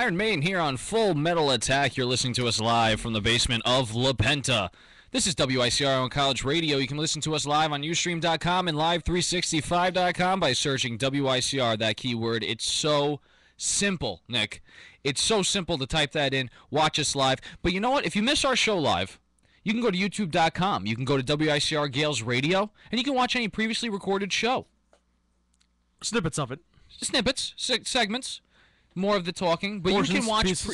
Iron Maiden here on Full Metal Attack. You're listening to us live from the basement of La Penta. This is WICR on College Radio. You can listen to us live on Ustream.com and Live365.com by searching WICR, that keyword. It's so simple, Nick. It's so simple to type that in, watch us live. But you know what? If you miss our show live, you can go to YouTube.com. You can go to WICR Gales Radio, and you can watch any previously recorded show. Snippets of it. Snippets, segments. More of the talking, but Portions,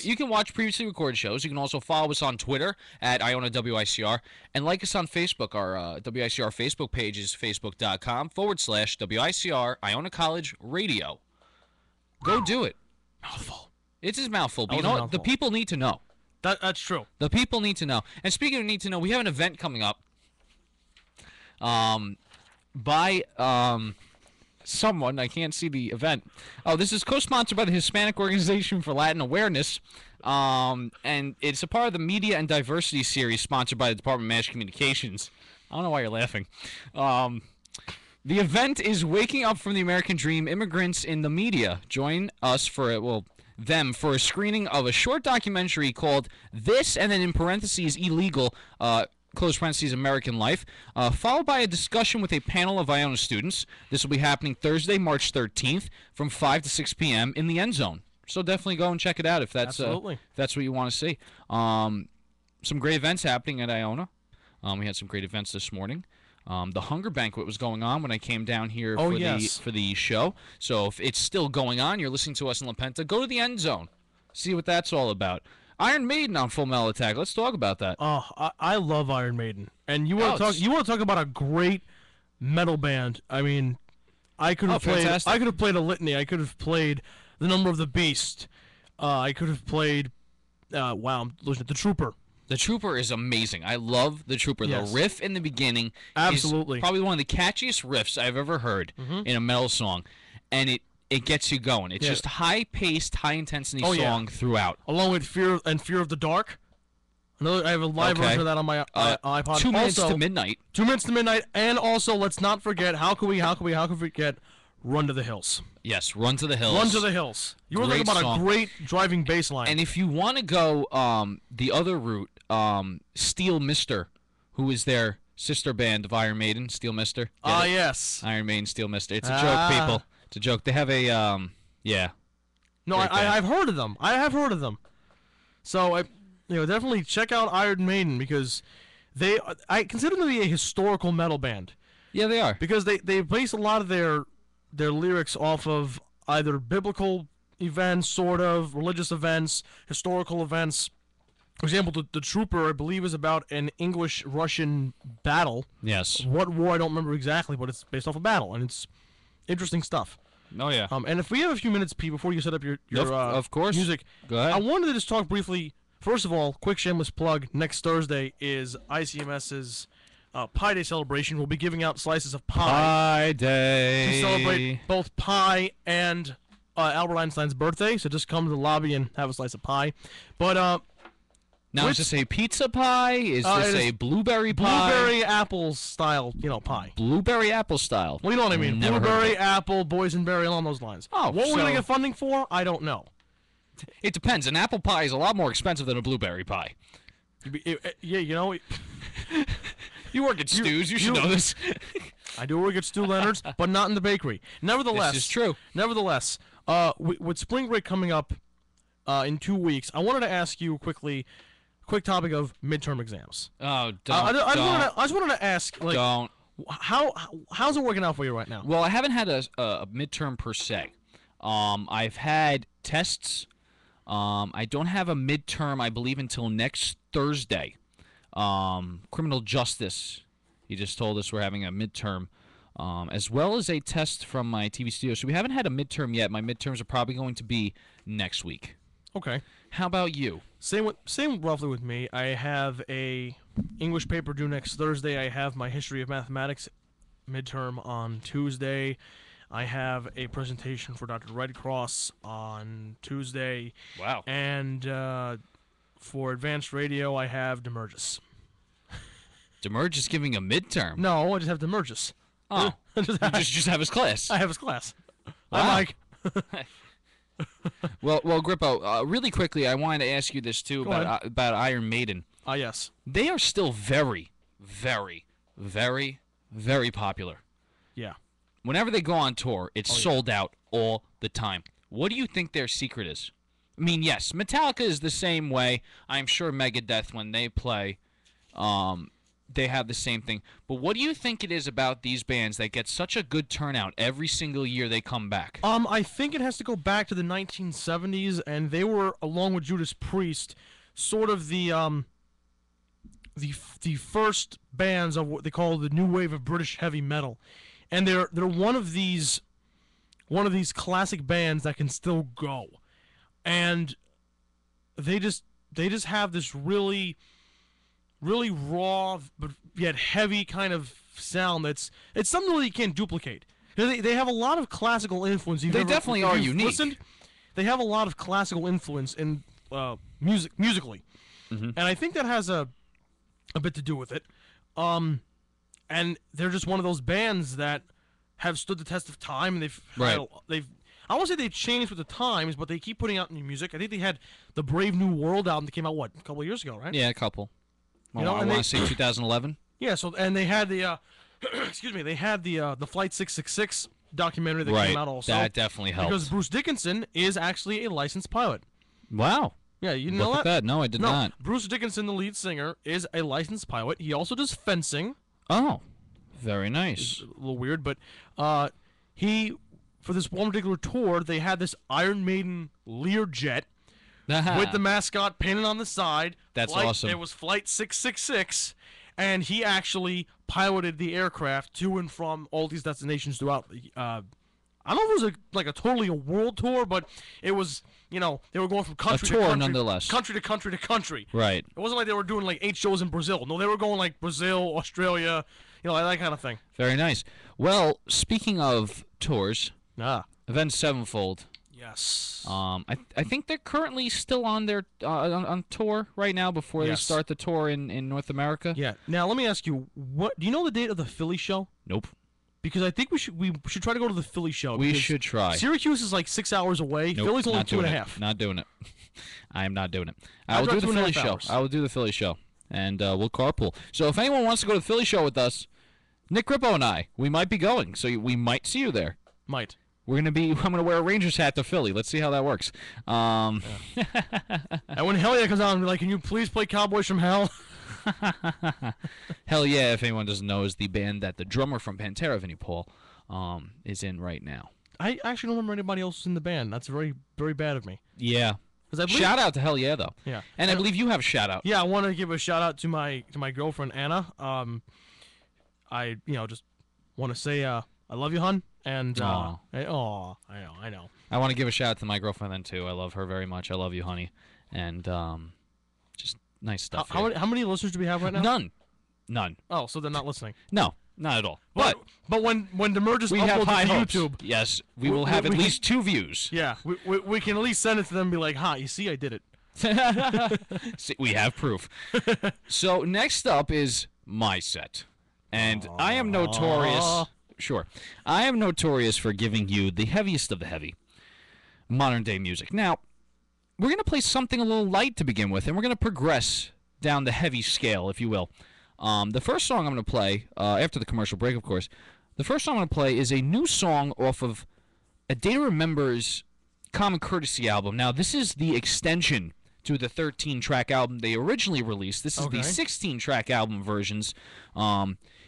you can watch previously recorded shows. You can also follow us on Twitter at Iona WICR and like us on Facebook. Our WICR Facebook page is facebook.com/WICR Iona College Radio. Go do it. Mouthful. It's his mouthful, but you know what? The people need to know. That's true. The people need to know. And speaking of need to know, we have an event coming up. Someone, I can't see the event. Oh, this is co-sponsored by the Hispanic Organization for Latin Awareness, and it's a part of the Media and Diversity Series sponsored by the Department of Mass Communications. I don't know why you're laughing. The event is Waking Up from the American Dream, Immigrants in the Media. Join us for a screening of a short documentary called This, and then in parentheses, Illegal, close parentheses, American Life, followed by a discussion with a panel of Iona students. This will be happening Thursday, March 13th from 5 to 6 p.m. in the End Zone. So definitely go and check it out if that's what you want to see. Some great events happening at Iona. We had some great events this morning. The Hunger Banquet was going on when I came down here for the show. So if it's still going on, you're listening to us in La Penta, go to the End Zone. See what that's all about. Iron Maiden on Full Metal Attack. Let's talk about that. Oh, I love Iron Maiden. And you want to talk about a great metal band. I mean, I could have played a litany. I could have played The Number of the Beast. I could have played I'm losing it, The Trooper. The Trooper is amazing. I love The Trooper. Yes. The riff in the beginning is probably one of the catchiest riffs I've ever heard in a metal song. And it gets you going. It's just high-paced, high-intensity song throughout. Along with Fear of the Dark. I have a live version of that on my iPod. 2 minutes to midnight. 2 minutes to midnight, and also let's not forget how can we forget Run to the Hills. Yes, Run to the Hills. Run to the Hills. You were talking about a great driving bass line. And if you want to go the other route, Steel Mister, who is their sister band of Iron Maiden, Steel Mister. Yes. Iron Maiden, Steel Mister. It's a joke, people. It's a joke. They have a, No, I've heard of them. I have heard of them. So, definitely check out Iron Maiden because I consider them to be a historical metal band. Yeah, they are. Because they base a lot of their lyrics off of either biblical events, sort of, religious events, historical events. For example, the Trooper, I believe, is about an English-Russian battle. Yes. What war, I don't remember exactly, but it's based off a battle, and it's interesting stuff. Oh, yeah. And if we have a few minutes, Pete, before you set up your of course. music, go ahead. I wanted to just talk briefly. First of all, quick shameless plug. Next Thursday is ICMS's Pie Day celebration. We'll be giving out slices of pie. Pie Day. To celebrate both pie and Albert Einstein's birthday. So just come to the lobby and have a slice of pie. But now, is this a pizza pie? Is this a blueberry pie? Blueberry apple style, pie. Blueberry apple style. Well, you know what I mean. Blueberry, apple, boysenberry, along those lines. Oh, what we're going to get funding for, I don't know. It depends. An apple pie is a lot more expensive than a blueberry pie. Yeah, You work at Stu's. You should know this. I do work at Stu Leonard's, but not in the bakery. Nevertheless. This is true. Nevertheless, with spring break coming up in 2 weeks, I wanted to ask you quick topic of midterm exams. Oh, don't. I just wanted to ask, don't. How's it working out for you right now? Well, I haven't had a midterm per se. I've had tests. I don't have a midterm, I believe, until next Thursday. Criminal justice. He just told us we're having a midterm, as well as a test from my TV studio. So we haven't had a midterm yet. My midterms are probably going to be next week. Okay. How about you? Same roughly with me. I have a English paper due next Thursday. I have my history of mathematics midterm on Tuesday. I have a presentation for Dr. Red Cross on Tuesday. Wow. And for advanced radio, I have Demergis. Demergis giving a midterm? No, I just have Demergis. Oh. You just have his class. I have his class. Wow. Hi, Mike. Well, Grippo, really quickly, I wanted to ask you this too about Iron Maiden. Ah, yes. They are still very, very, very, very popular. Yeah. Whenever they go on tour, it's sold out all the time. What do you think their secret is? I mean, yes, Metallica is the same way. I'm sure Megadeth, when they play, they have the same thing. But what do you think it is about these bands that get such a good turnout every single year they come back? I think it has to go back to the 1970s, and they were, along with Judas Priest, sort of the first bands of what they call the new wave of British heavy metal, and they're one of these classic bands that can still go, and they just have this really raw but yet heavy kind of sound it's something that you can't duplicate. They have a lot of classical influence. They definitely are unique. Listened, they have a lot of classical influence in musically, and I think that has a bit to do with it. And they're just one of those bands that have stood the test of time, and I won't say they've changed with the times, but they keep putting out new music. I think they had the Brave New World album that came out a couple of years ago, right? Yeah, a couple. I want to say 2011. Yeah, and they had the excuse me, they had the Flight 666 documentary that came out also. That definitely helped. Because Bruce Dickinson is actually a licensed pilot. Wow. Yeah, you know Look at that. No, I did not. Bruce Dickinson, the lead singer, is a licensed pilot. He also does fencing. Oh, very nice. It's a little weird, but for this one particular tour, they had this Iron Maiden Learjet with the mascot painted on the side. That's awesome. It was Flight 666, and he actually piloted the aircraft to and from all these destinations throughout. I don't know if it was like a totally world tour, but it was, they were going from country to country. Nonetheless. Country to country to country. Right. It wasn't like they were doing like 8 shows in Brazil. No, they were going like Brazil, Australia, that kind of thing. Very nice. Well, speaking of tours, Avenged Sevenfold. Yes. I think they're currently still on their on tour right now before they start the tour in North America. Yeah. Now let me ask you, do you know the date of the Philly show? Nope. Because I think we should try to go to the Philly show. We should try. Syracuse is like 6 hours away. Nope, Philly's only 2.5. Not doing it. I am not doing it. I will do the Philly show. I will do the Philly show, and we'll carpool. So if anyone wants to go to the Philly show with us, Nick Grippo and I, we might be going. So we might see you there. Might. I'm gonna wear a Rangers hat to Philly. Let's see how that works. And when Hell Yeah comes out, I'm like, can you please play Cowboys from Hell? Hell Yeah, if anyone doesn't know, is the band that the drummer from Pantera, Vinnie Paul, is in right now. I actually don't remember anybody else in the band. That's very, very bad of me. Yeah. Shout out to Hell Yeah, though. Yeah. And I believe you have a shout out. Yeah, I want to give a shout out to my girlfriend Anna. I just want to say I love you, hon. And I know. I want to give a shout out to my girlfriend then too. I love her very much. I love you, honey. And just nice stuff. How many listeners do we have right now? None. Oh, so they're not listening. No, not at all. But when the merge is uploaded to YouTube, yes, we will have at least 2 views. Yeah, we can at least send it to them and be like, you see, I did it. See, we have proof. So next up is my set. And I am notorious. Sure. I am notorious for giving you the heaviest of the heavy. Modern day music. Now, we're going to play something a little light to begin with, and we're going to progress down the heavy scale, if you will. The first song I'm going to play, after the commercial break, of course, the first song I'm going to play is a new song off of A Day to Remember's Common Courtesy album. Now, this is the extension to the 13-track album they originally released. This is the 16-track album versions.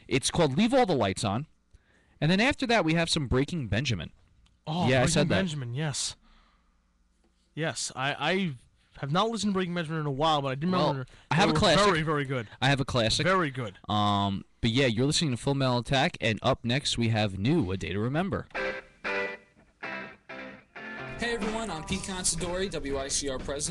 It's called Leave All the Lights On. And then after that, we have some Breaking Benjamin. Oh, yeah, I said that. Benjamin, yes. Yes, I have not listened to Breaking Benjamin in a while, but I did remember. I have a classic. Very, very good. I have a classic. Very good. But yeah, you're listening to Full Metal Attack, and up next we have new A Day to Remember. Hey everyone, I'm Pete Considori, WICR president.